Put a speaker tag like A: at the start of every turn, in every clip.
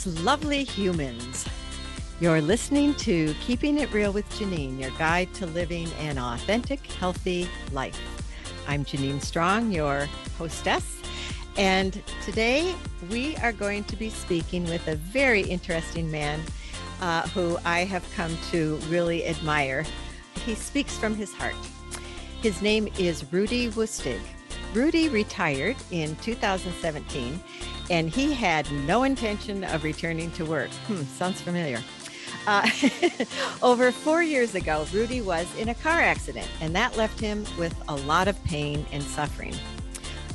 A: Greetings, lovely humans. You're listening to Keeping It Real with Janine, your guide to living an authentic, healthy life. I'm Janine Strong, your hostess, and today we are going to be speaking with a very interesting man who I have come to really admire. He speaks from his heart. His name is Rudy Wusstig. Rudy retired in 2017, and he had no intention of returning to work. Sounds familiar. Over 4 years ago, Rudy was in a car accident, and that left him with a lot of pain and suffering.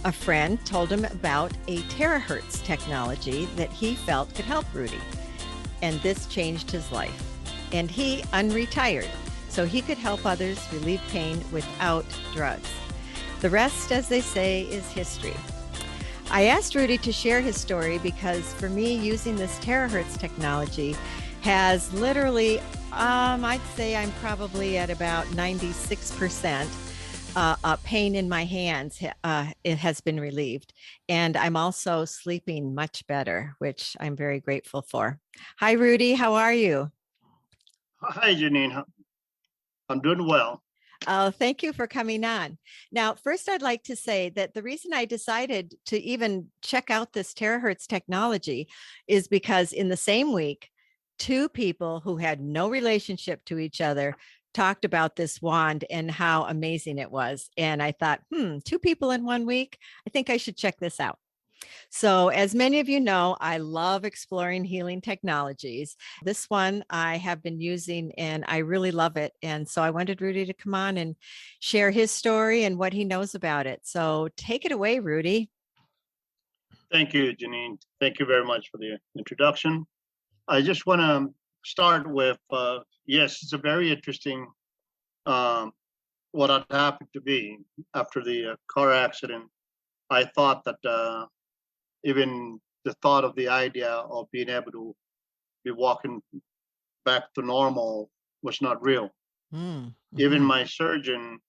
A: A friend told him about a terahertz technology that he felt could help Rudy, and this changed his life. And he unretired, so he could help others relieve pain without drugs. The rest, as they say, is history. I asked Rudy to share his story because for me, using this terahertz technology has literally, I'd say I'm probably at about 96% pain in my hands. It has been relieved. And I'm also sleeping much better, which I'm very grateful for. Hi, Rudy. How are you?
B: Hi, Janine. I'm doing well.
A: Oh, thank you for coming on. Now, first, I'd like to say that the reason I decided to even check out this terahertz technology is because in the same week, two people who had no relationship to each other talked about this wand and how amazing it was. And I thought, two people in 1 week, I think I should check this out. So, as many of you know, I love exploring healing technologies. This one I have been using and I really love it. And so I wanted Rudy to come on and share his story and what he knows about it. So, take it away, Rudy.
B: Thank you, Janine. Thank you very much for the introduction. I just want to start with yes, it's a very interesting what had happened to me after the car accident. I thought that even the thought of the idea of being able to be walking back to normal was not real. Even my surgeon,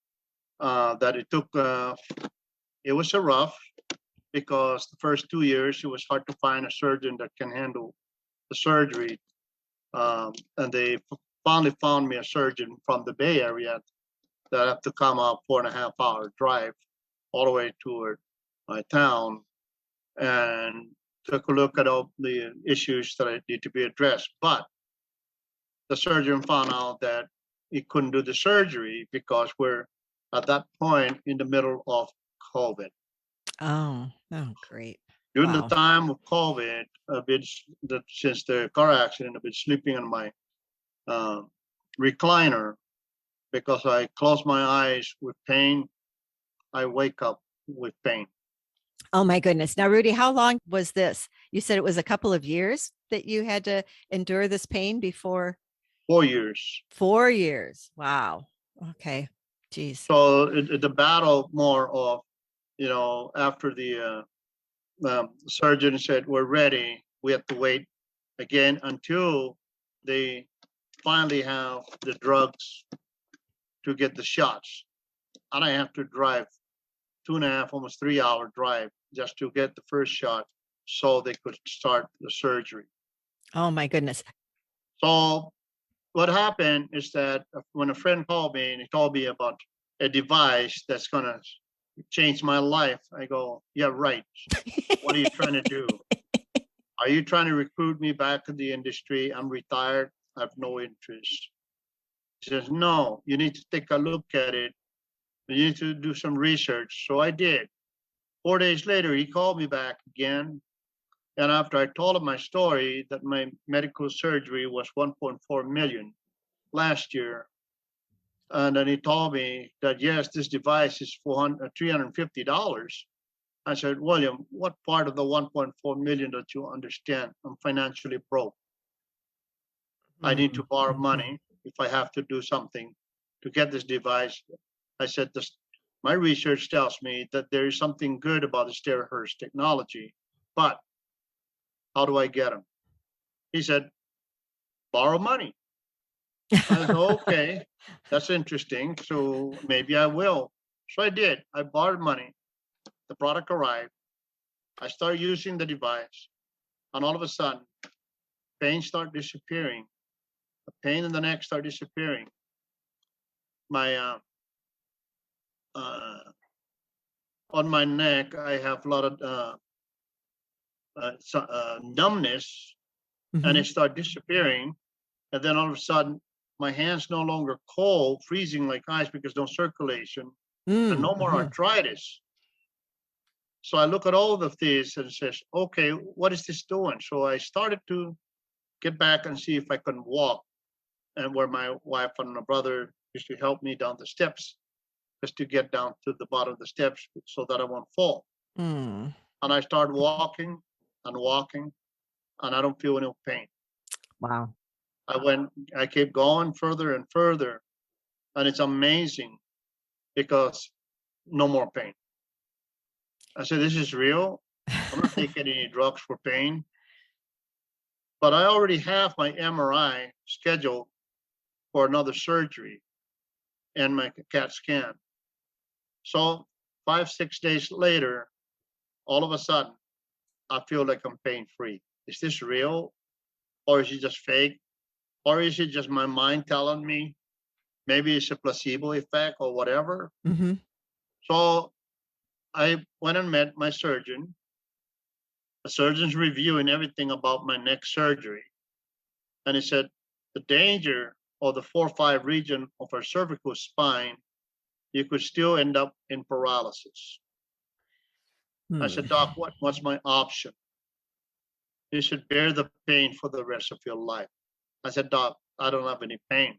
B: that it took, it was a rough because the first 2 years it was hard to find a surgeon that can handle the surgery. And they finally found me a surgeon from the Bay Area that had to come up 4.5 hour drive all the way toward my town and took a look at all the issues that need to be addressed. But the surgeon found out that he couldn't do the surgery because we're at that point in the middle of COVID.
A: Oh, great.
B: During
A: Wow.
B: the time of COVID, since the car accident, I've been sleeping on my recliner because I close my eyes with pain. I wake up with pain.
A: Oh, my goodness. Now, Rudy, how long was this? You said it was a couple of years that you had to endure this pain before?
B: 4 years.
A: 4 years. Wow. Okay. Geez.
B: So the battle more of, after the surgeon said, we're ready, we have to wait again until they finally have the drugs to get the shots. And I have to drive 2.5, almost 3 hour drive just to get the first shot so they could start the surgery.
A: Oh, my goodness.
B: So what happened is that when a friend called me and he told me about a device that's going to change my life, I go, yeah, right. What are you trying to do? Are you trying to recruit me back to the industry? I'm retired. I have no interest. He says, no, you need to take a look at it. You need to do some research. So I did. 4 days later, he called me back again. And after I told him my story, that my medical surgery was 1.4 million last year. And then he told me that, yes, this device is $350. I said, William, what part of the 1.4 million that you understand? I'm financially broke. I need to borrow money if I have to do something to get this device. I said, my research tells me that there is something good about this terahertz technology, but how do I get them? He said, borrow money. I said, okay, that's interesting. So maybe I will. So I did. I borrowed money. The product arrived. I started using the device. And all of a sudden, pain start disappearing. The pain in the neck start disappearing. My on my neck, I have a lot of numbness, and it start disappearing. And then all of a sudden, my hands no longer cold, freezing like ice because no circulation, and no more arthritis. So I look at all of these and says, okay, what is this doing? So I started to get back and see if I can walk, and where my wife and my brother used to help me down the steps, just to get down to the bottom of the steps so that I won't fall. And I start walking and walking, and I don't feel any pain.
A: Wow.
B: I keep going further and further, and it's amazing because no more pain. I said, this is real. I'm not taking any drugs for pain. But I already have my MRI scheduled for another surgery and my CAT scan. So 5-6 days later, all of a sudden, I feel like I'm pain-free. Is this real? Or is it just fake? Or is it just my mind telling me? Maybe it's a placebo effect or whatever. So I went and met my surgeon. The surgeon's reviewing everything about my neck surgery. And he said, the danger of the 4-5 region of our cervical spine, you could still end up in paralysis. I said, Doc, what's my option? You should bear the pain for the rest of your life. I said, Doc, I don't have any pain.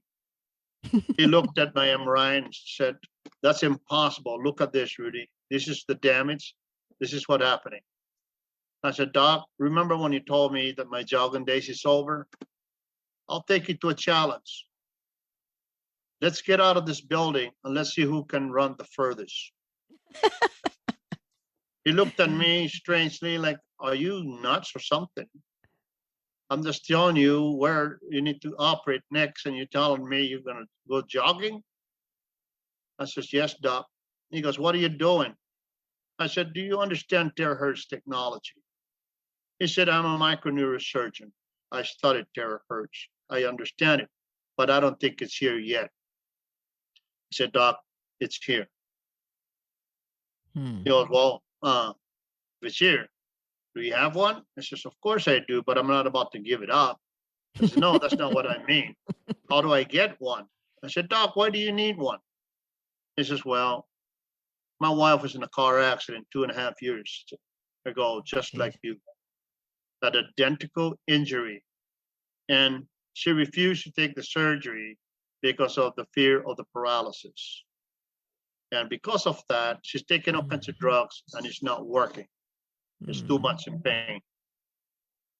B: He looked at my MRI and said, that's impossible. Look at this, Rudy. This is the damage. This is what's happening. I said, Doc, remember when you told me that my jogging days is over? I'll take you to a challenge. Let's get out of this building and let's see who can run the furthest. He looked at me strangely like, are you nuts or something? I'm just telling you where you need to operate next, and you're telling me you're going to go jogging? I says, yes, Doc. He goes, what are you doing? I said, do you understand terahertz technology? He said, I'm a microneurosurgeon. I studied terahertz. I understand it, but I don't think it's here yet. He said, Doc, it's here. He goes, well, if it's here, do you have one? I says, of course I do, but I'm not about to give it up. I said, no, that's not what I mean. How do I get one? I said, Doc, why do you need one? He says, well, my wife was in a car accident 2.5 years ago, just like you. Had identical injury. And she refused to take the surgery because of the fear of the paralysis. And because of that, she's taking all kinds of drugs and it's not working. It's too much in pain.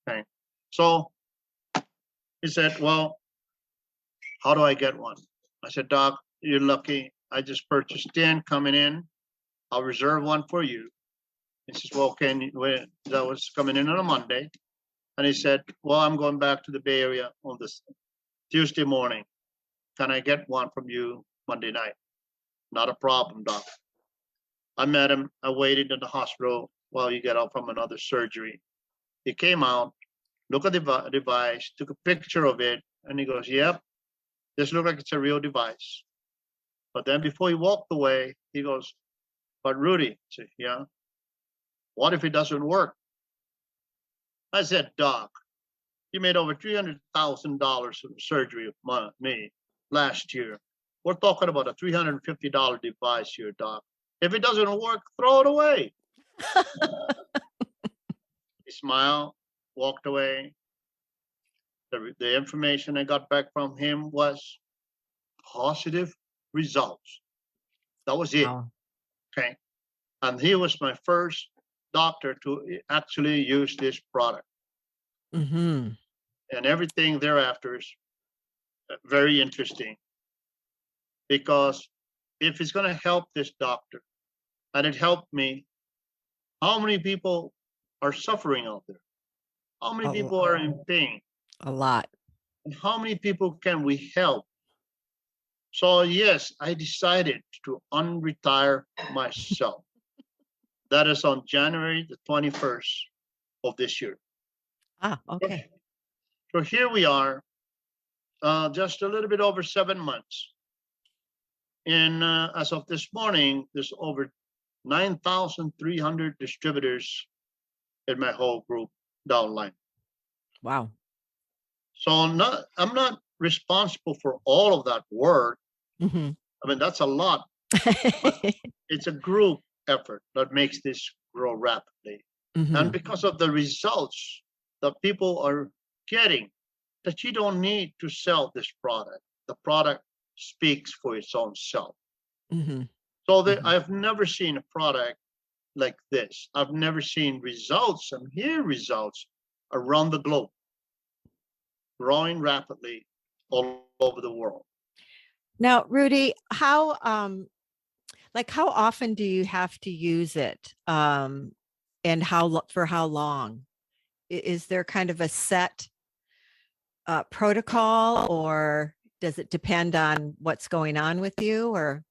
B: Okay. So he said, well, how do I get one? I said, Doc, you're lucky. I just purchased 10 coming in. I'll reserve one for you. He says, well, that was coming in on a Monday. And he said, well, I'm going back to the Bay Area on this Tuesday morning. Can I get one from you Monday night? Not a problem, Doc. I met him. I waited in the hospital while he got out from another surgery. He came out, looked at the device, took a picture of it, and he goes, yep, this looks like it's a real device. But then before he walked away, he goes, but Rudy, I said, yeah, what if it doesn't work? I said, Doc, you made over $300,000 of surgery of me last year. We're talking about a $350 device here, Doc. If it doesn't work, throw it away. He smiled, walked away. The information I got back from him was positive results. That was it.
A: Wow.
B: Okay. And he was my first doctor to actually use this product. And everything thereafter is very interesting, because if it's going to help this doctor, and it helped me, how many people are suffering out there? How many people are in pain?
A: A lot.
B: And how many people can we help? So yes, I decided to unretire myself. That is on January the 21st of this year.
A: Okay.
B: So here we are, just a little bit over 7 months. And as of this morning, there's over 9,300 distributors in my whole group downline.
A: Wow.
B: So I'm not responsible for all of that work.
A: Mm-hmm.
B: I mean, that's a lot. It's a group effort that makes this grow rapidly.
A: Mm-hmm.
B: And because of the results that people are getting, that you don't need to sell this product. The product speaks for its own self.
A: Mm-hmm.
B: So
A: Mm-hmm.
B: I've never seen a product like this. I've never seen results and hear results around the globe, growing rapidly all over the world.
A: Now, Rudy, how often do you have to use it? And for how long? Is there kind of a set protocol, or does it depend on what's going on with you? Or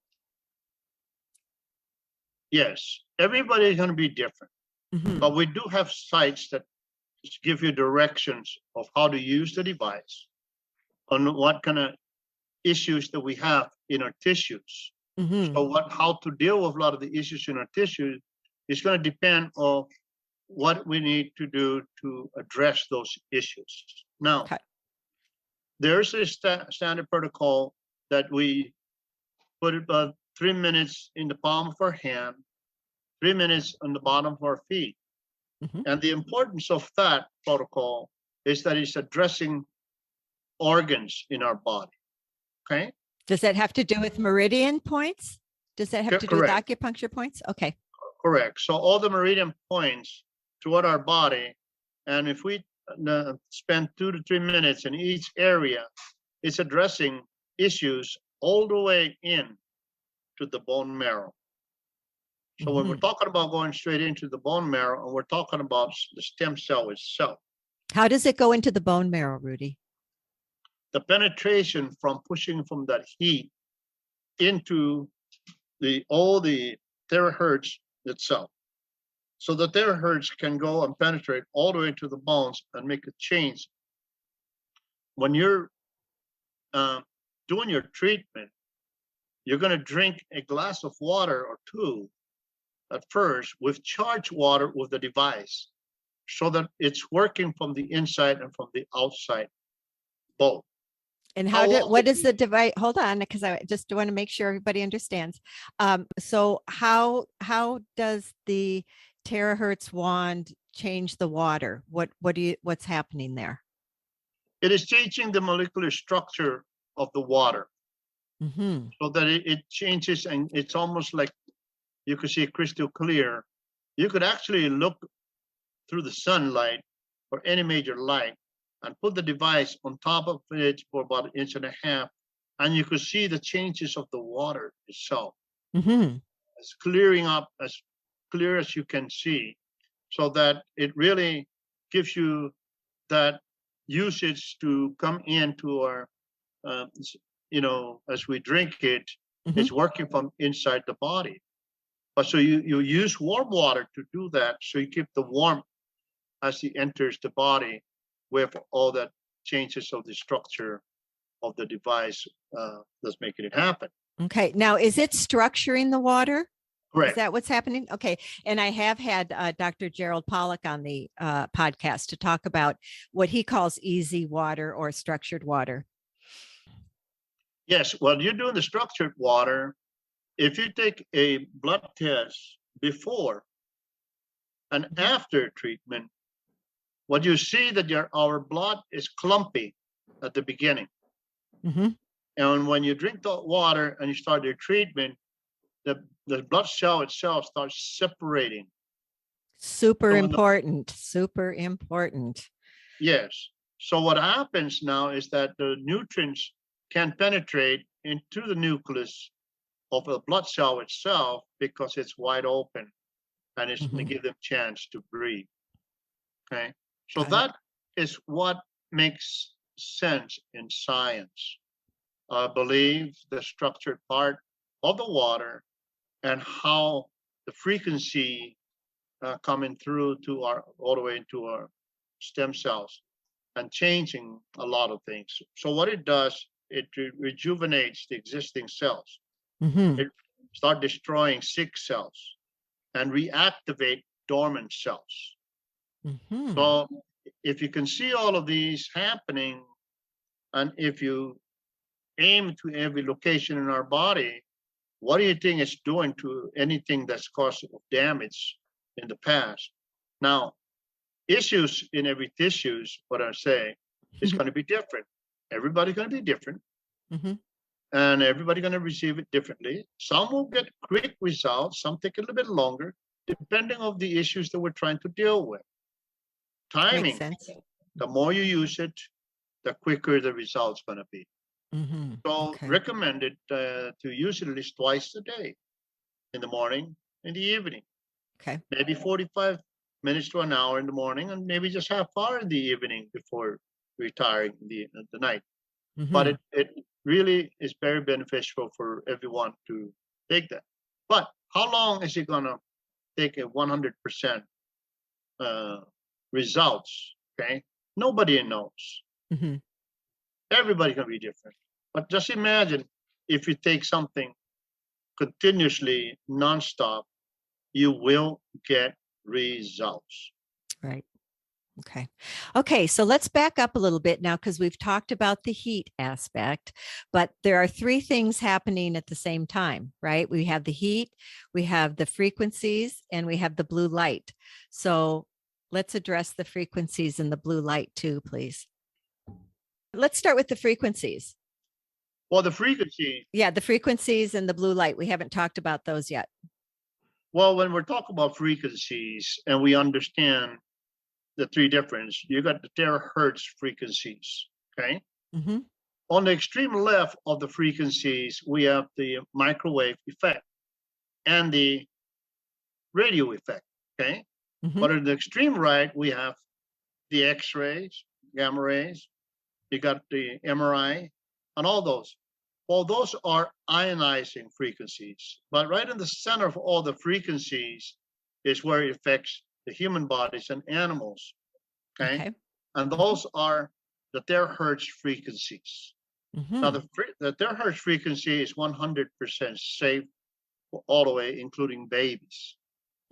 B: Yes, everybody is going to be different, but we do have sites that give you directions of how to use the device, on what kind of issues that we have in our tissues. So how to deal with a lot of the issues in our tissues is going to depend on what we need to do to address those issues. Now,
A: Okay.
B: there's a standard protocol that we put about 3 minutes in the palm of our hand, 3 minutes on the bottom of our feet. And the importance of that protocol is that it's addressing organs in our body. Okay.
A: Does that have to do with meridian points? Does that have to do with
B: Correct.
A: acupuncture points? Okay.
B: Correct. So all the meridian points toward our body, and if we spend 2 to 3 minutes in each area, it's addressing issues all the way in to the bone marrow. So when we're talking about going straight into the bone marrow, and we're talking about the stem cell itself.
A: How does it go into the bone marrow, Rudy?
B: The penetration from pushing from that heat into all the terahertz itself. So the terahertz can go and penetrate all the way to the bones and make a change. When you're doing your treatment, you're going to drink a glass of water or two at first with charged water with the device, so that it's working from the inside and from the outside both.
A: And what is the device? Hold on, because I just want to make sure everybody understands. So how does the Terahertz Wand change the water? What's happening there?
B: It is changing the molecular structure of the water, so that it changes, and it's almost like you could see it crystal clear. You could actually look through the sunlight or any major light and put the device on top of it for about 1.5 inches, and you could see the changes of the water itself. It's clearing up as clear as you can see, so that it really gives you that usage to come into our, as we drink it, it's working from inside the body. But so you use warm water to do that, so you keep the warmth as it enters the body, with all that changes of the structure of the device that's making it happen.
A: Okay. Now, is it structuring the water?
B: Correct.
A: Is that what's happening? Okay. And I have had Dr. Gerald Pollack on the podcast to talk about what he calls easy water or structured water.
B: Yes. Well, you're doing the structured water. If you take a blood test before and after treatment, what you see that our blood is clumpy at the beginning. And when you drink the water and you start your treatment, the blood cell itself starts separating.
A: Super important. Super important.
B: Yes. So what happens now is that the nutrients can penetrate into the nucleus of the blood cell itself, because it's wide open, and it's going to give them a chance to breathe. Okay. So that is what makes sense in science. I believe the structured part of the water, and how the frequency coming through to all the way into our stem cells and changing a lot of things. So what it does, it rejuvenates the existing cells.
A: Mm-hmm.
B: It start destroying sick cells and reactivate dormant cells.
A: Mm-hmm.
B: So if you can see all of these happening, and if you aim to every location in our body, what do you think it's doing to anything that's caused damage in the past? Now, issues in every tissues, what I'm saying, is going to be different. Everybody's going to be different,
A: Mm-hmm.
B: and everybody's going to receive it differently. Some will get quick results, some take a little bit longer, depending on the issues that we're trying to deal with.
A: Makes
B: Timing,
A: sense.
B: the more you use it, the quicker the result's going to be.
A: Mm-hmm.
B: So
A: Okay.
B: recommended to use it at least twice a day, in the morning, in the evening.
A: Okay.
B: Maybe 45 minutes to an hour in the morning, and maybe just half hour in the evening before retiring in the night.
A: Mm-hmm.
B: But it really is very beneficial for everyone to take that. But how long is it gonna take a 100% results? Okay, nobody knows.
A: Mm-hmm.
B: Everybody's gonna be different. But just imagine if you take something continuously, nonstop, you will get results.
A: Right. Okay. Okay. So let's back up a little bit now because we've talked about the heat aspect, but there are three things happening at the same time, right? We have the heat, we have the frequencies, and we have the blue light. So let's address the frequencies and the blue light too, please. Let's start with the frequencies.
B: Well, the frequency,
A: Yeah, the frequencies and the blue light. We haven't talked about those yet.
B: well, when we're talking about frequencies and we understand the three difference, you got the terahertz frequencies, okay?
A: Mm-hmm.
B: On the extreme left of the frequencies, we have the microwave effect and the radio effect, okay?
A: Mm-hmm.
B: But in the extreme right, we have the X-rays, gamma rays, you got the MRI, and all those. Well, those are ionizing frequencies. But right in the center of all the frequencies is where it affects the human bodies and animals, okay?
A: Okay.
B: And those are the terahertz frequencies.
A: Mm-hmm.
B: Now, the terahertz frequency is 100% safe all the way, including babies.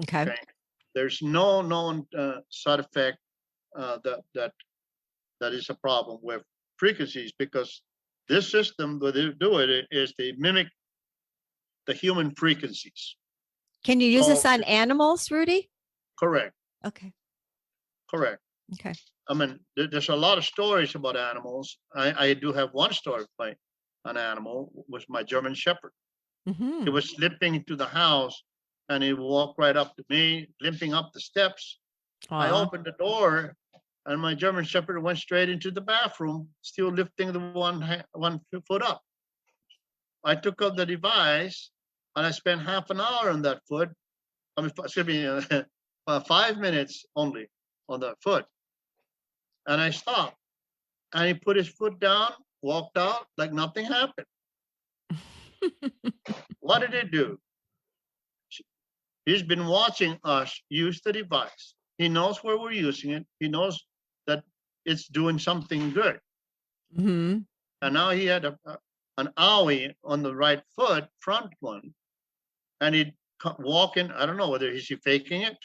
A: Okay.
B: Okay, there's no known side effect that is a problem with frequencies, because this system, what they do it is they mimic the human frequencies.
A: Can you use this
B: So,
A: on animals, Rudy?
B: correct,
A: Okay.
B: correct.
A: Okay.
B: I mean, there's a lot of stories about animals. I do have one story by an animal, was my German Shepherd.
A: Mm-hmm.
B: He was slipping into the house, and he walked right up to me, limping up the steps. I opened the door, and my German Shepherd went straight into the bathroom, still lifting the one foot up. I took out the device, and I spent half an hour on that foot. I mean, excuse me, 5 minutes only on that foot. And I stopped, and he put his foot down, walked out like nothing happened. What did he do? He's been watching us use the device. He knows where we're using it. He knows that it's doing something good.
A: Mm-hmm.
B: And now he had an owie on the right foot, front one, and he'd walk in. I don't know whether he's faking it.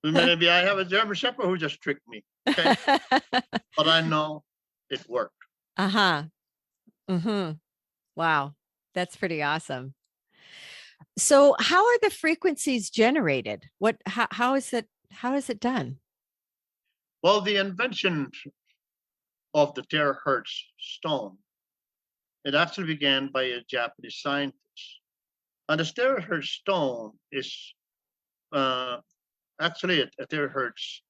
B: Maybe I have a German Shepherd who just tricked me. Okay, but I know it worked.
A: Uh-huh. Mm-hmm. Wow. That's pretty awesome. So how are the frequencies generated? How is it done?
B: Well, the invention of the terahertz stone, it actually began by a Japanese scientist. And the terahertz stone is actually a terahertz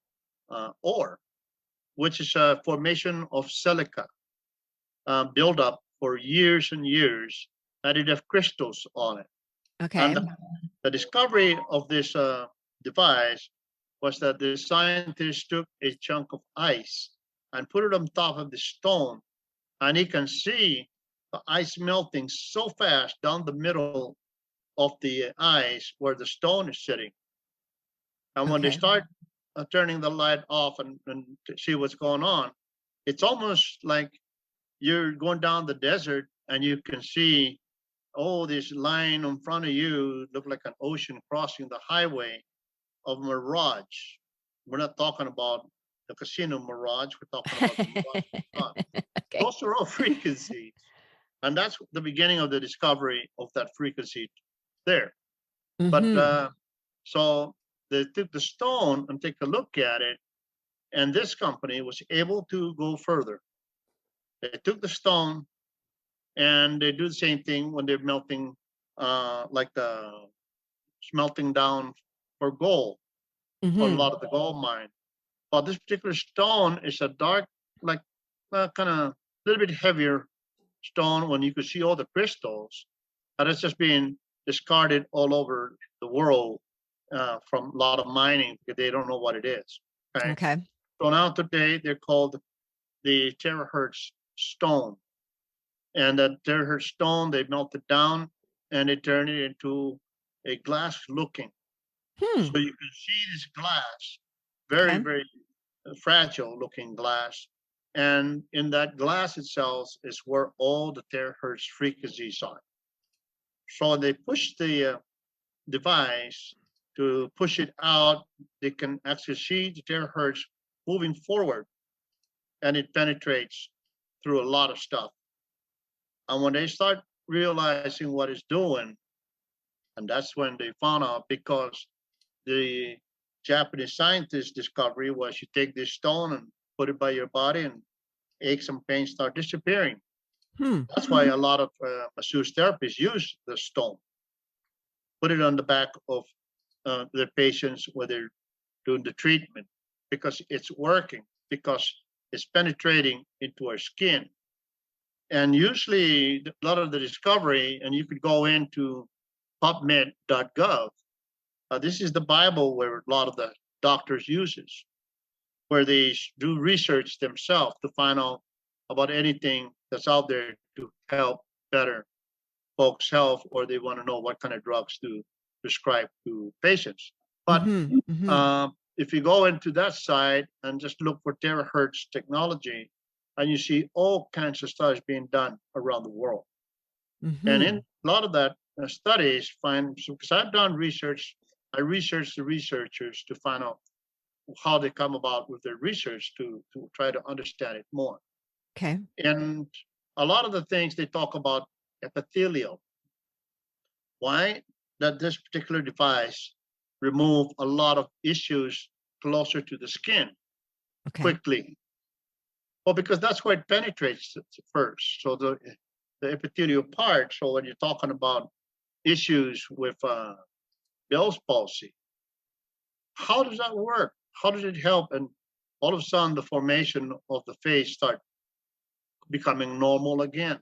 B: ore, which is a formation of silica built up for years and years, and it have crystals on it.
A: Okay.
B: And the discovery of this device was that the scientists took a chunk of ice and put it on top of the stone, and you can see the ice melting so fast down the middle of the ice where the stone is sitting. And when they
A: Okay.
B: start turning the light off and to see what's going on, it's almost like you're going down the desert and you can see, oh, this line in front of you look like an ocean crossing the highway of mirage. We're not talking about the casino mirage. We're talking about the mirage of God.
A: Okay.
B: Those are all frequencies. And that's the beginning of the discovery of that frequency there. But
A: Mm-hmm.
B: so they took the stone and take a look at it. And this company was able to go further. They took the stone and they do the same thing when they're melting, like the smelting down for gold on a
A: Mm-hmm.
B: lot of the gold mine. But this particular stone is a dark, like kind of a little bit heavier stone when you could see all the crystals, and it's just being discarded all over the world from a lot of mining because they don't know what it is. Okay.
A: Okay.
B: So now today they're called the terahertz stone. And that terahertz stone, they melt it down and they turn it into a glass looking.
A: Hmm.
B: So you can see this glass, very,
A: Okay.
B: very fragile looking glass. And in that glass itself is where all the terahertz frequencies are. So they push the device to push it out. They can actually see the terahertz moving forward and it penetrates through a lot of stuff. And when they start realizing what it's doing, and that's when they found out because the Japanese scientist discovery was you take this stone and put it by your body and aches and pains start disappearing.
A: Hmm.
B: That's why a lot of masseuse therapists use the stone, put it on the back of their patients when they're doing the treatment because it's working, because it's penetrating into our skin. And usually a lot of the discovery, and you could go into pubmed.gov. This is the Bible where a lot of the doctors uses, where they do research themselves to find out about anything that's out there to help better folks' health, or they want to know what kind of drugs to prescribe to patients. But
A: Mm-hmm. Mm-hmm.
B: if you go into that site and just look for terahertz technology, and you see all kinds of studies being done around the world. And in
A: Mm-hmm.
B: a lot of that studies find, because I've done research, I researched the researchers to find out how they come about with their research to try to understand it more.
A: Okay.
B: And a lot of the things they talk about epithelial. Why does this particular device remove a lot of issues closer to the skin
A: Okay.
B: quickly? Well, because that's where it penetrates first. So the epithelial part. So when you're talking about issues with Bell's palsy, how does that work? How does it help? And all of a sudden, the formation of the face start becoming normal again.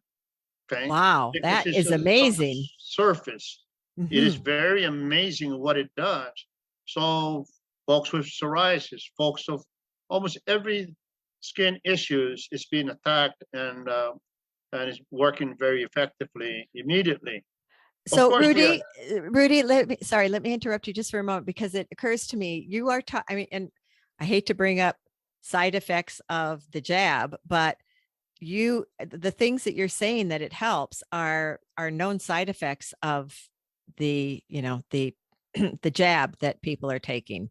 B: Okay,
A: Wow,
B: because
A: that
B: it's
A: is
B: just on the
A: amazing.
B: surface. It is
A: Mm-hmm.
B: very amazing what it does. So, folks with psoriasis, folks of almost every skin issues is being attacked and is working very effectively immediately. Of
A: So
B: course, yeah,
A: Rudy, let me interrupt you just for a moment because it occurs to me you are I mean, and I hate to bring up side effects of the jab, but the things that you're saying that it helps are known side effects of the the jab that people are taking.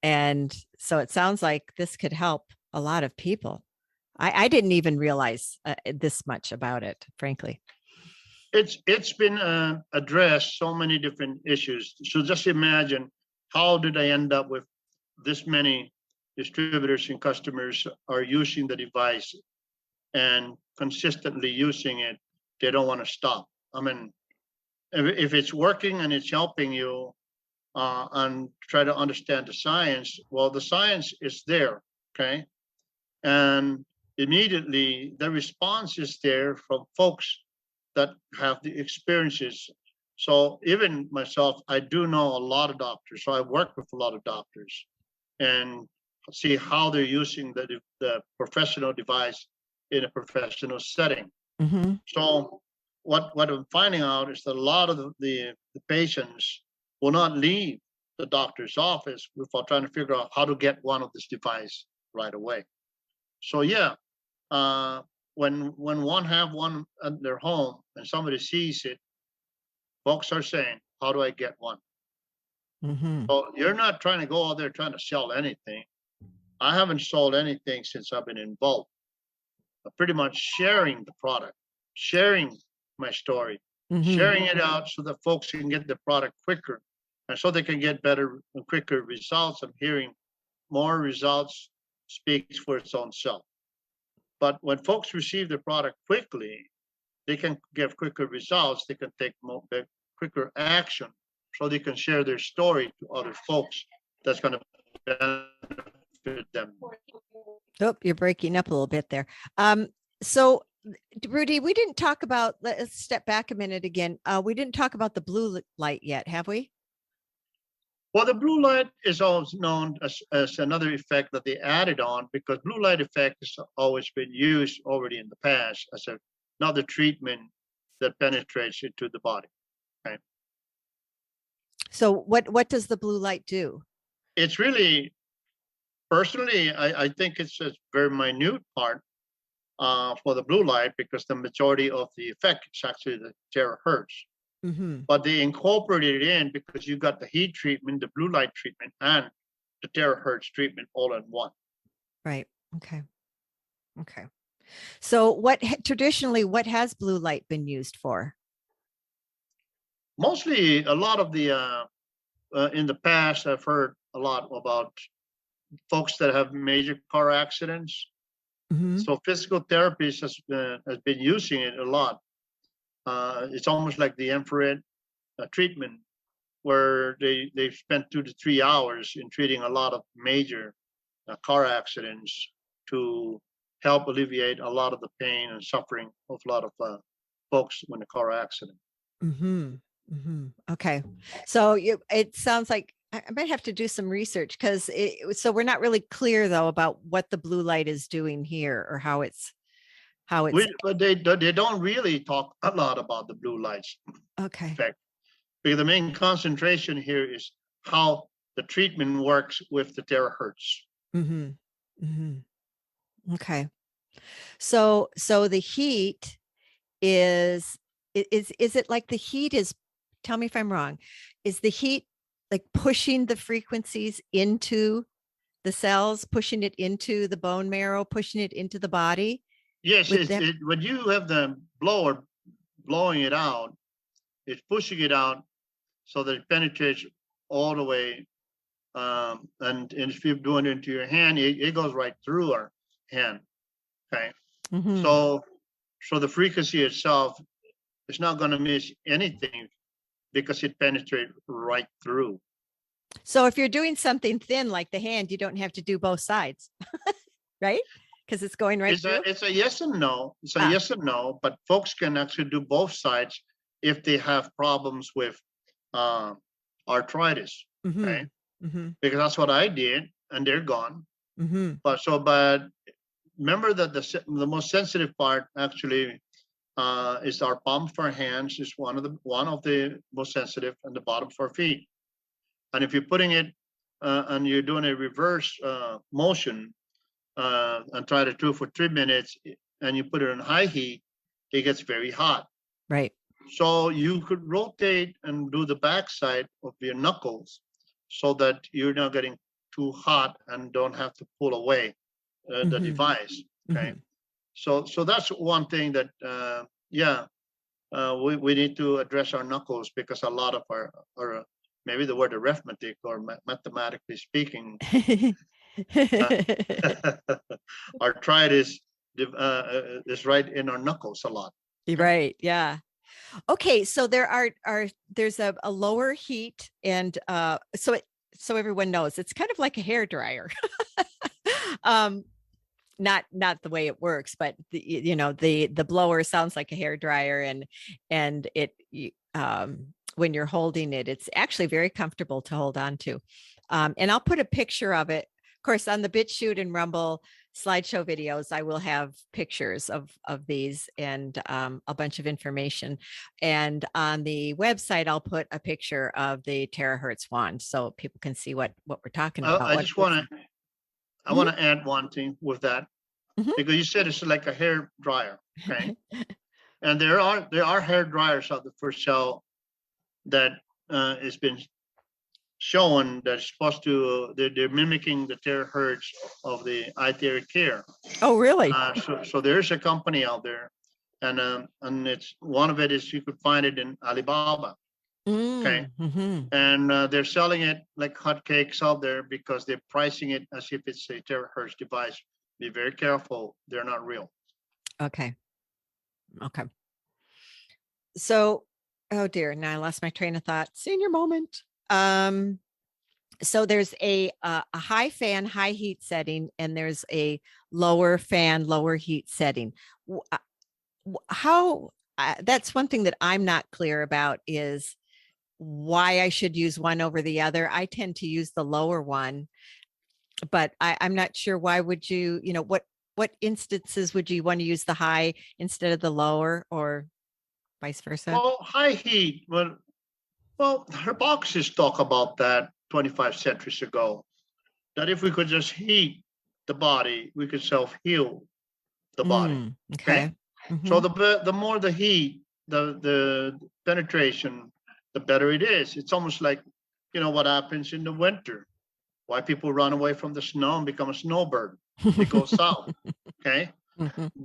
A: And so it sounds like this could help a lot of people. I didn't even realize this much about it, frankly.
B: it's been addressed so many different issues. So just imagine how did I end up with this many distributors and customers are using the device and consistently using it. They don't want to stop. I mean, if it's working and it's helping you and try to understand the science, well, the science is there, okay? And immediately the response is there from folks that have the experiences. So even myself, I do know a lot of doctors. So I work with a lot of doctors and see how they're using the professional device in a professional setting.
A: Mm-hmm.
B: So what I'm finding out is that a lot of the patients will not leave the doctor's office without trying to figure out how to get one of this device right away. So yeah, when one have one at their home and somebody sees it, folks are saying, "How do I get one?"
A: Mm-hmm.
B: So you're not trying to go out there trying to sell anything. I haven't sold anything since I've been involved. I'm pretty much sharing the product, sharing my story,
A: Mm-hmm.
B: sharing it out so that folks can get the product quicker and so they can get better and quicker results. I'm hearing more results speaks for its own self. But when folks receive the product quickly, they can get quicker results. They can take quicker action so they can share their story to other folks that's going to benefit them.
A: Oh, you're breaking up a little bit there. So Rudy, we didn't talk about, let's step back a minute again. We didn't talk about the blue light yet, have we?
B: Well, the blue light is also known as another effect that they added on because blue light effect has always been used already in the past as another treatment that penetrates into the body. Okay.
A: So what does the blue light do?
B: It's really, personally, I think it's a very minute part for the blue light because the majority of the effect is actually the terahertz.
A: Mm-hmm.
B: But they incorporated it in because you got the heat treatment, the blue light treatment, and the terahertz treatment all in one.
A: Right. Okay. Okay. So traditionally, what has blue light been used for?
B: Mostly, a lot of the in the past, I've heard a lot about folks that have major car accidents.
A: Mm-hmm.
B: So physical therapists has been using it a lot. It's almost like the infrared treatment, where they spent 2 to 3 hours in treating a lot of major car accidents to help alleviate a lot of the pain and suffering of a lot of folks in a car accident.
A: Mm-hmm. Mm-hmm. Okay. So it sounds like I might have to do some research because so we're not really clear though about what the blue light is doing here or how it's
B: But they don't really talk a lot about the blue lights
A: okay.
B: effect because the main concentration here is how the treatment works with the terahertz.
A: Mm-hmm. Mm-hmm. Okay. So the heat is it like the heat is, tell me if I'm wrong, is the heat like pushing the frequencies into the cells, pushing it into the bone marrow, pushing it into the body?
B: Yes, when you have the blower blowing it out, it's pushing it out so that it penetrates all the way. And if you're doing it into your hand, it goes right through our hand. Okay.
A: Mm-hmm.
B: So the frequency itself is not going to miss anything because it penetrates right through.
A: So if you're doing something thin like the hand, you don't have to do both sides, right? Because it's going right through.
B: It's a yes and no. It's a yes and no, but folks can actually do both sides if they have problems with arthritis.
A: Mm-hmm.
B: Okay.
A: Mm-hmm.
B: Because that's what I did, and they're gone.
A: Mm-hmm.
B: But remember that the most sensitive part actually is our palm of our hands is one of the most sensitive, and the bottom of our feet. And if you're putting it and you're doing a reverse motion and try to do it for 3 minutes, and you put it in high heat, it gets very hot.
A: Right.
B: So you could rotate and do the backside of your knuckles so that you're not getting too hot and don't have to pull away the device. Okay. Mm-hmm. So that's one thing that we need to address our knuckles because a lot of our maybe the word arithmetic or mathematically speaking, arthritis is right in our knuckles a lot.
A: Right. Yeah. Okay. So there's a lower heat, and so everyone knows it's kind of like a hair dryer. Not the way it works, but the blower sounds like a hair dryer, and it when you're holding it, it's actually very comfortable to hold on to. And I'll put a picture of it course, on the BitChute and Rumble slideshow videos, I will have pictures of these and a bunch of information. And on the website, I'll put a picture of the Terahertz Wand so people can see what we're talking about.
B: I just want to, I want to add one thing with that, because you said it's like a hair dryer, okay? And there are hair dryers out there for sale that has been shown that's supposed to they're mimicking the terahertz of the iTeraCare.
A: Oh, really?
B: So there's a company out there, and it's one of it is you could find it in Alibaba. Okay, and they're selling it like hotcakes out there because they're pricing it as if it's a terahertz device. Be very careful; they're not real.
A: Okay. So, oh dear, now I lost my train of thought. Senior moment. So there's a high fan, high heat setting, and there's a lower fan, lower heat setting. How that's one thing that I'm not clear about is why I should use one over the other. I tend to use the lower one, but I'm not sure why would you, what instances would you want to use the high instead of the lower or vice versa?
B: Well, high heat. Well, her boxes talk about that 25 centuries ago. That if we could just heat the body, we could self-heal the body.
A: Okay.
B: So the more the heat, the penetration, the better it is. It's almost like, what happens in the winter. Why people run away from the snow and become a snowbird. They go south. Okay.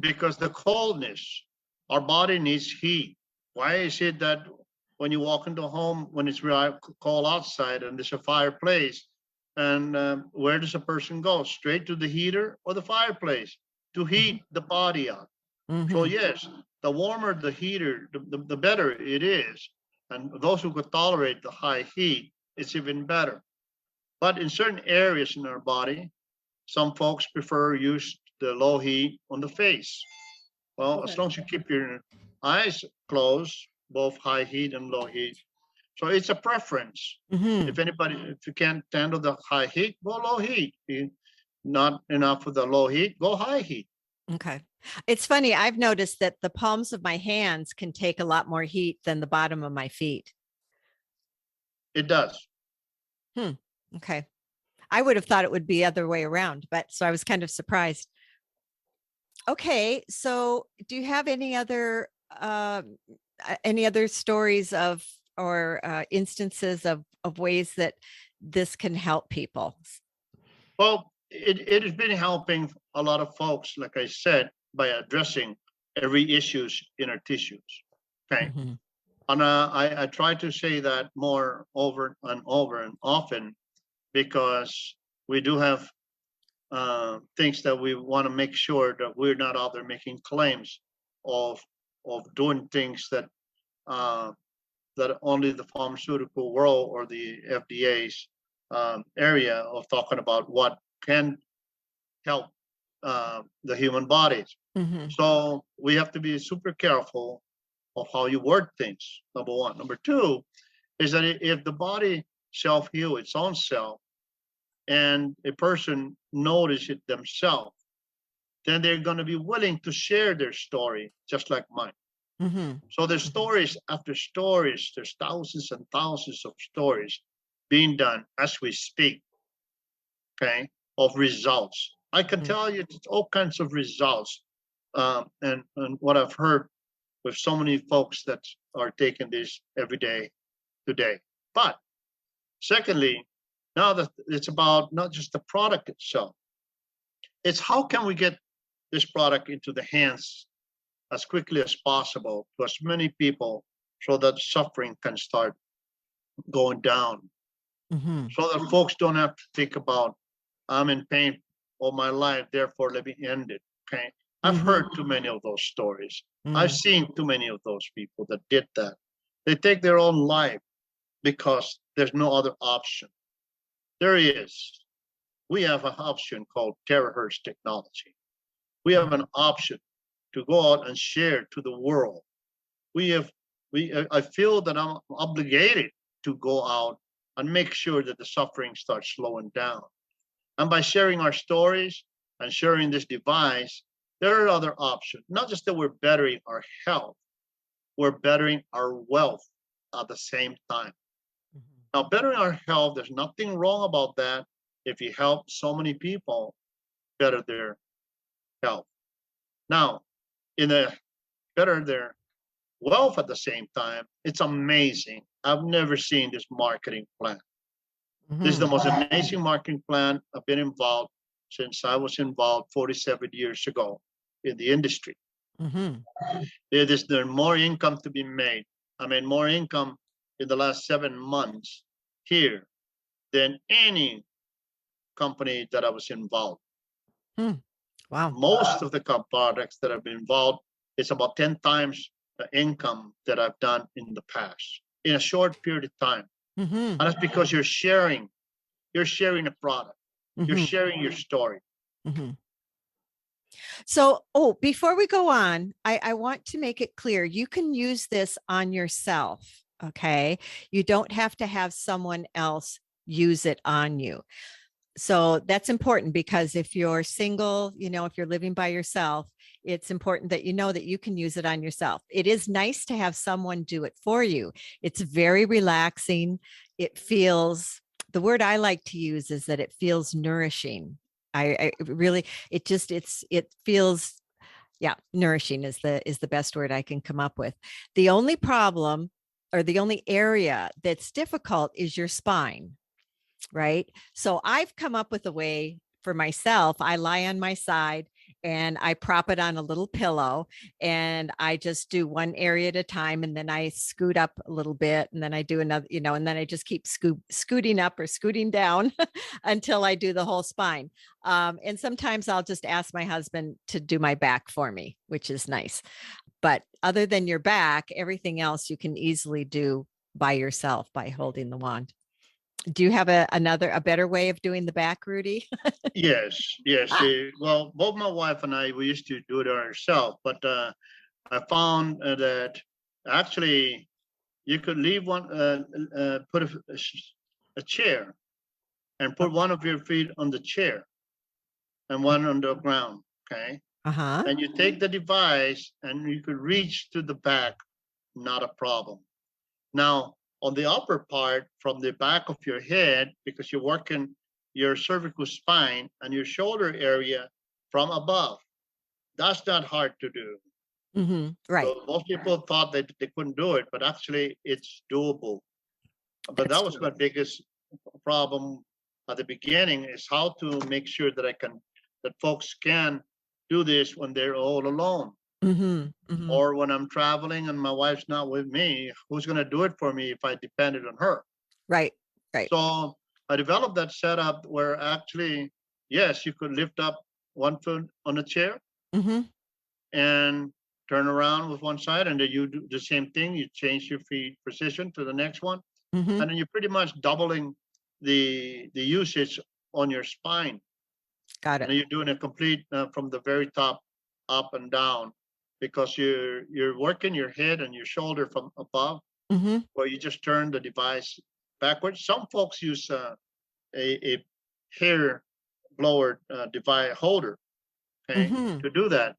B: Because the coldness, our body needs heat. Why is it that when you walk into a home, when it's really cold outside and there's a fireplace, and where does a person go? Straight to the heater or the fireplace to heat the body up. So yes, the warmer the heater, the better it is. And those who could tolerate the high heat, it's even better. But in certain areas in our body, some folks prefer use the low heat on the face. Well, as long as you keep your eyes closed, both high heat and low heat. So it's a preference. If you can't handle the high heat, go low heat. If not enough of the low heat, go high heat.
A: Okay. It's funny. I've noticed that the palms of my hands can take a lot more heat than the bottom of my feet.
B: It does.
A: Okay. I would have thought it would be the other way around, but so I was kind of surprised. Okay. So do you have any other stories of or instances of ways that this can help people?
B: Well, it has been helping a lot of folks, like I said, by addressing every issues in our tissues. Okay. And I try to say that more over and over and often because we do have things that we want to make sure that we're not out there making claims of doing things that that only the pharmaceutical world or the FDA's area of talking about what can help the human bodies. So we have to be super careful of how you word things, number one. Number two is that if the body self-heal its own self and a person notice it themselves, then they're going to be willing to share their story, just like mine. So there's stories after stories. There's thousands and thousands of stories being done as we speak, okay, of results. I can tell you all kinds of results and what I've heard with so many folks that are taking this every day today. But secondly, now that it's about not just the product itself, it's how can we get this product into the hands as quickly as possible to as many people so that suffering can start going down. So that folks don't have to think about, I'm in pain all my life, therefore let me end it. Okay. I've heard too many of those stories. I've seen too many of those people that did that. They take their own life because there's no other option. There is. We have an option called Terahertz technology. We have an option to go out and share to the world. I feel that I'm obligated to go out and make sure that the suffering starts slowing down. And by sharing our stories and sharing this device, there are other options. Not just that we're bettering our health, we're bettering our wealth at the same time. Now, bettering our health, there's nothing wrong about that if you help so many people better their health. Now, in the better their wealth at the same time, it's amazing. I've never seen this marketing plan. This is the most amazing marketing plan. I've been involved since I was involved 47 years ago in the industry. There's more income to be made. I mean, more income in the last 7 months here than any company that I was involved.
A: Wow.
B: Most of the products that I've been involved, it's about 10 times the income that I've done in the past in a short period of time. And that's because you're sharing a product, you're sharing your story.
A: So, before we go on, I want to make it clear, you can use this on yourself. Okay. You don't have to have someone else use it on you. So that's important, because if you're single, if you're living by yourself, it's important that you know that you can use it on yourself. It is nice to have someone do it for you. It's very relaxing. It feels, the word I like to use is that it feels nourishing. I really, it feels, yeah, nourishing is the best word I can come up with. The only problem, or the only area that's difficult, is your spine. Right. So I've come up with a way for myself. I lie on my side and I prop it on a little pillow, and I just do one area at a time. And then I scoot up a little bit, and then I do another, and then I just keep scooting up or scooting down until I do the whole spine. And sometimes I'll just ask my husband to do my back for me, which is nice. But other than your back, everything else you can easily do by yourself by holding the wand. Do you have a better way of doing the back, Rudy?
B: Yes. Well, both my wife and I, we used to do it ourselves, but I found that actually you could leave one, put a chair, and put one of your feet on the chair and one on the ground. Okay. And you take the device and you could reach to the back, not a problem. Now, on the upper part, from the back of your head, because you're working your cervical spine and your shoulder area from above, that's not hard to do.
A: Right.
B: So most people thought that they couldn't do it, but actually it's doable. But that was my biggest problem at the beginning, is how to make sure that folks can do this when they're all alone. Or when I'm traveling and my wife's not with me, who's going to do it for me if I depended on her?
A: Right.
B: So I developed that setup where actually, yes, you could lift up one foot on a chair and turn around with one side, and then you do the same thing. You change your feet position to the next one, and then you're pretty much doubling the usage on your spine.
A: Got it.
B: And you're doing a complete from the very top up and down, because you're working your head and your shoulder from above, where you just turn the device backwards. Some folks use a hair blower device holder, to do that,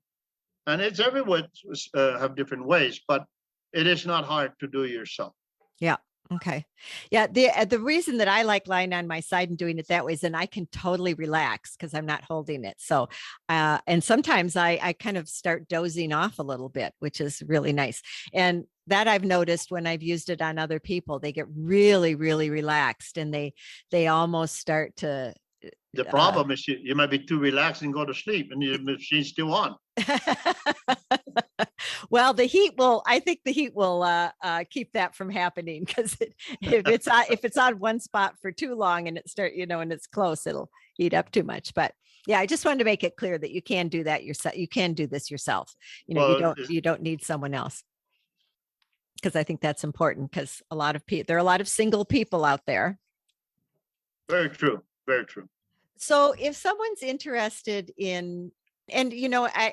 B: and it's everyone have different ways, but it is not hard to do yourself.
A: Yeah. Okay. Yeah. The reason that I like lying on my side and doing it that way is then I can totally relax because I'm not holding it. So, and sometimes I kind of start dozing off a little bit, which is really nice. And that I've noticed when I've used it on other people, they get really, really relaxed, and they almost start to.
B: The problem is you might be too relaxed and go to sleep, and the machine's still on.
A: Well, I think the heat will keep that from happening, because if it's on one spot for too long and and it's close, it'll heat up too much. But yeah, I just wanted to make it clear that you can do that yourself. You can do this yourself. You don't need someone else, because I think that's important, because there are a lot of single people out there.
B: Very true. Very true.
A: So if someone's interested in And,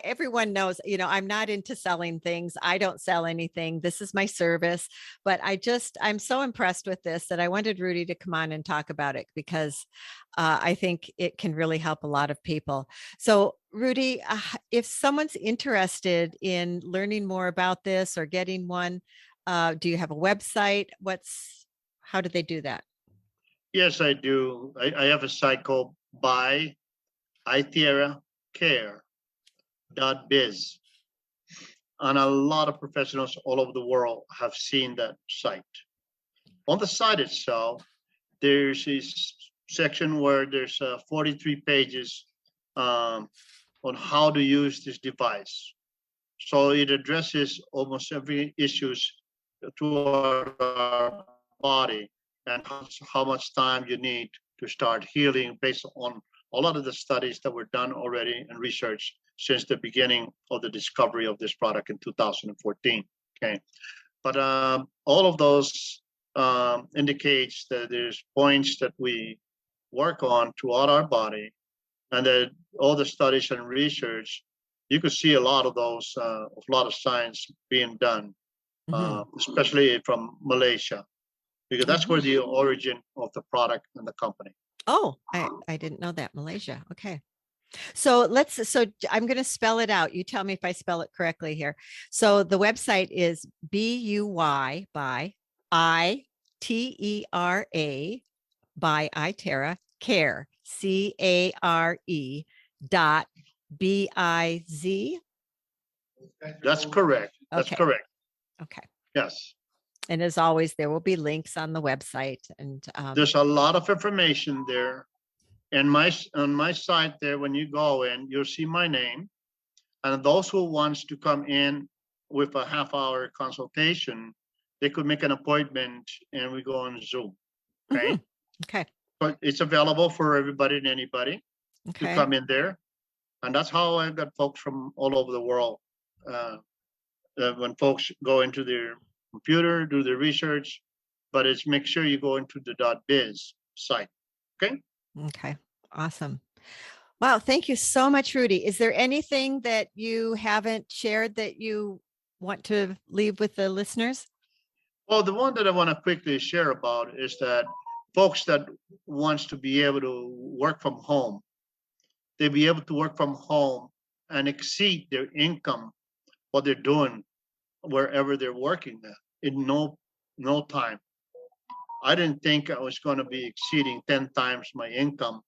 A: everyone knows, I'm not into selling things. I don't sell anything. This is my service. But I'm so impressed with this that I wanted Rudy to come on and talk about it because I think it can really help a lot of people. So, Rudy, if someone's interested in learning more about this or getting one, do you have a website? How do they do that?
B: Yes, I do. I have a site called by iTeraCare.biz. And a lot of professionals all over the world have seen that site. On the site itself, there's a section where there's 43 pages on how to use this device. So it addresses almost every issues to our body and how much time you need to start healing based on a lot of the studies that were done already and research since the beginning of the discovery of this product in 2014. Okay, but all of those indicates that there's points that we work on throughout our body, and that all the studies and research, you could see a lot of those, a lot of science being done, especially from Malaysia, because that's where the origin of the product and the company.
A: Oh, I didn't know that. Malaysia. Okay. So I'm going to spell it out. You tell me if I spell it correctly here. So the website is BUY by ITERA by iTera care CARE dot BIZ.
B: That's correct. That's correct.
A: Okay.
B: Yes.
A: And as always, there will be links on the website. And
B: there's a lot of information there. And on my site there, when you go in, you'll see my name. And those who wants to come in with a half-hour consultation, they could make an appointment and we go on Zoom. Okay.
A: Okay.
B: But it's available for everybody and anybody to come in there. And that's how I've got folks from all over the world. When folks go into their computer, do their research, but it's make sure you go into the .biz site. Okay.
A: Okay. Awesome. Wow. Thank you so much, Rudy. Is there anything that you haven't shared that you want to leave with the listeners?
B: Well, the one that I want to quickly share about is that folks that wants to be able to work from home, they be able to work from home and exceed their income, what they're doing wherever they're working at, in no time. I didn't think I was going to be exceeding 10 times my income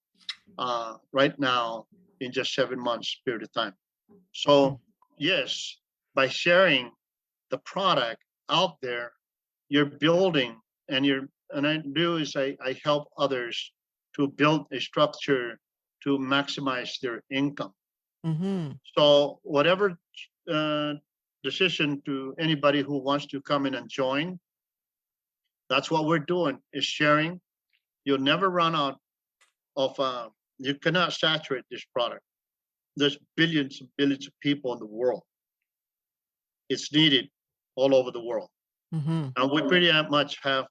B: right now in just 7 months period of time. So yes, by sharing the product out there, you're building, and I help others to build a structure to maximize their income. So whatever decision to anybody who wants to come in and join, that's what we're doing, is sharing. You'll never run out of, you cannot saturate this product. There's billions and billions of people in the world. It's needed all over the world. And we pretty much have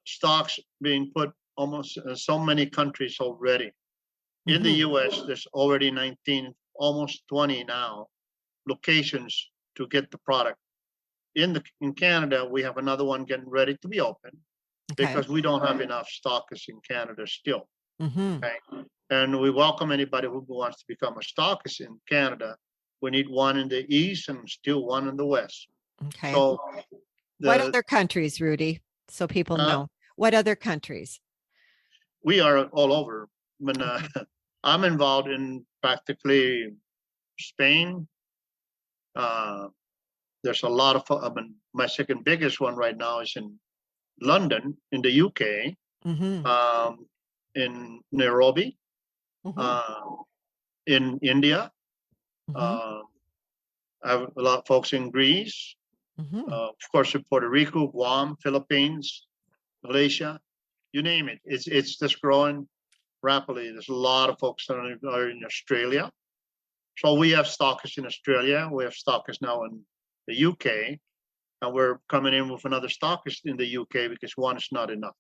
B: stocks being put almost in so many countries already. In the US, there's already 19, almost 20 now, locations to get the product. In Canada, we have another one getting ready to be open because we don't have enough stockers in Canada still. Okay? And we welcome anybody who wants to become a stockist in Canada. We need one in the East and still one in the West.
A: Okay.
B: So
A: what other countries, Rudy? So people know. What other countries?
B: We are all over. When I'm involved in practically Spain. There's a lot of, my second biggest one right now is in London, in the UK, in Nairobi, in India. I have a lot of folks in Greece, of course, in Puerto Rico, Guam, Philippines, Malaysia, you name it. It's just growing rapidly. There's a lot of folks that are in Australia. So we have stockers in Australia. We have stockers now in the UK. And we're coming in with another stockist in the UK because one is not enough.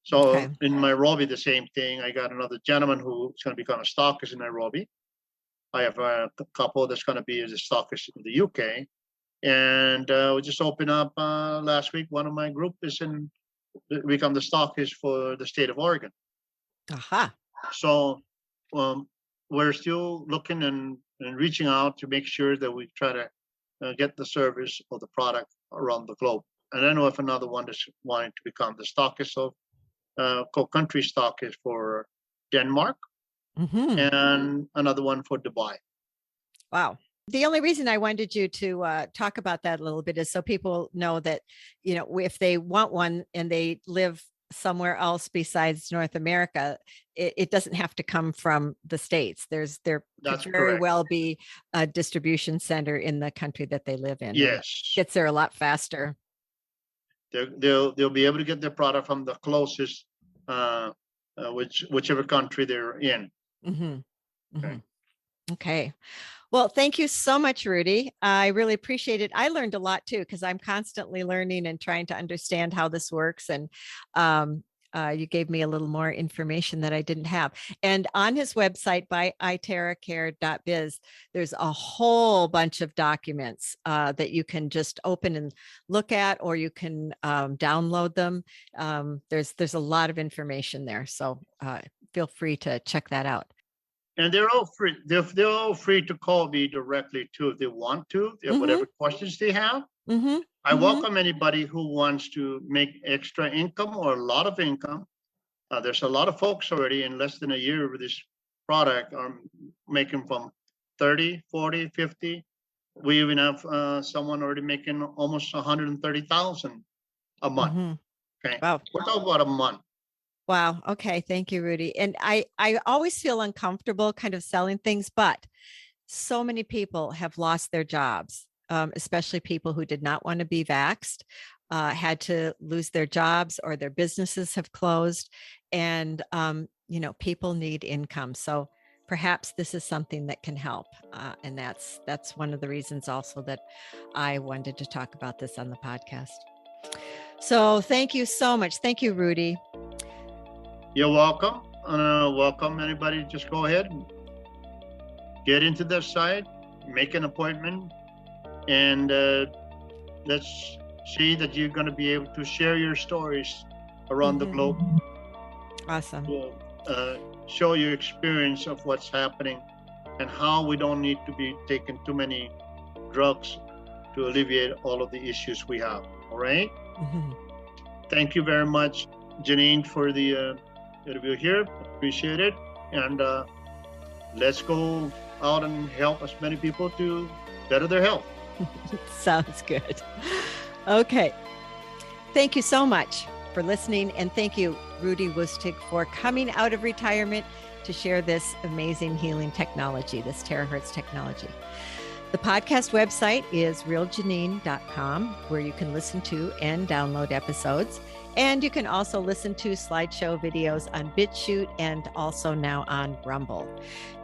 B: So in Nairobi, the same thing. I got another gentleman who's going to become a stockist in Nairobi. I have a couple that's going to be the stockist in the UK. And we just opened up last week. One of my group is become the stockist for the state of Oregon.
A: Aha.
B: So we're still looking and reaching out to make sure that we try to get the service of the product around the globe. And I know if another one is wanting to become the stockist of country stockist for Denmark, and another one for Dubai.
A: Wow. The only reason I wanted you to talk about that a little bit is so people know that, you know, if they want one and they live somewhere else besides North America, it doesn't have to come from the States. There
B: That's
A: could very
B: correct.
A: well be a distribution center in the country that they live in.
B: Yes.
A: Gets there a lot faster.
B: They'll be able to get their product from the closest, whichever country they're in.
A: Okay. Well, thank you so much, Rudy. I really appreciate it. I learned a lot too, because I'm constantly learning and trying to understand how this works. And you gave me a little more information that I didn't have. And on his website by iTeraCare.biz, there's a whole bunch of documents that you can just open and look at, or you can download them. There's a lot of information there. So feel free to check that out.
B: And they're all free. They're all free to call me directly too if they want to. Whatever questions they have. I welcome anybody who wants to make extra income or a lot of income. There's a lot of folks already in less than a year with this product are making from 30, 40, 50. We even have someone already making almost 130,000 a month. Okay.
A: Wow.
B: We're talking about a month.
A: Wow. Okay. Thank you, Rudy. And I always feel uncomfortable kind of selling things, but so many people have lost their jobs, especially people who did not want to be vaxxed, had to lose their jobs or their businesses have closed. And, you know, people need income. So perhaps this is something that can help. And that's one of the reasons also that I wanted to talk about this on the podcast. So thank you so much. Thank you, Rudy.
B: You're welcome. Welcome anybody. Just go ahead and get into their site, make an appointment, and let's see that you're going to be able to share your stories around the globe.
A: Awesome.
B: Show your experience of what's happening and how we don't need to be taking too many drugs to alleviate all of the issues we have. All right. Thank you very much, Janine, for the interview here. Appreciate it. And let's go out and help as many people to better their health.
A: Sounds good. Okay. Thank you so much for listening. And thank you, Rudy Wusstig, for coming out of retirement to share this amazing healing technology, this Terahertz technology. The podcast website is realjanine.com, where you can listen to and download episodes. And you can also listen to slideshow videos on BitChute and also now on Rumble.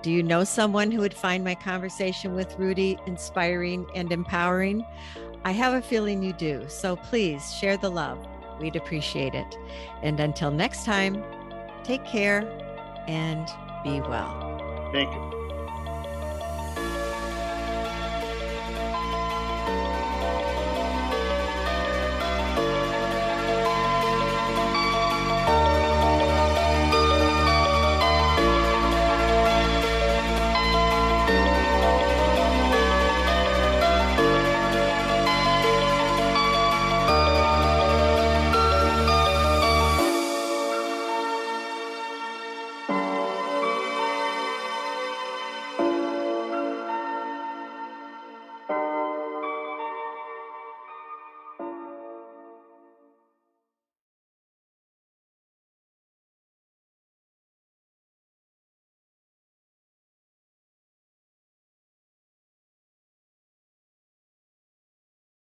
A: Do you know someone who would find my conversation with Rudy inspiring and empowering? I have a feeling you do. So please share the love. We'd appreciate it. And until next time, take care and be well.
B: Thank you.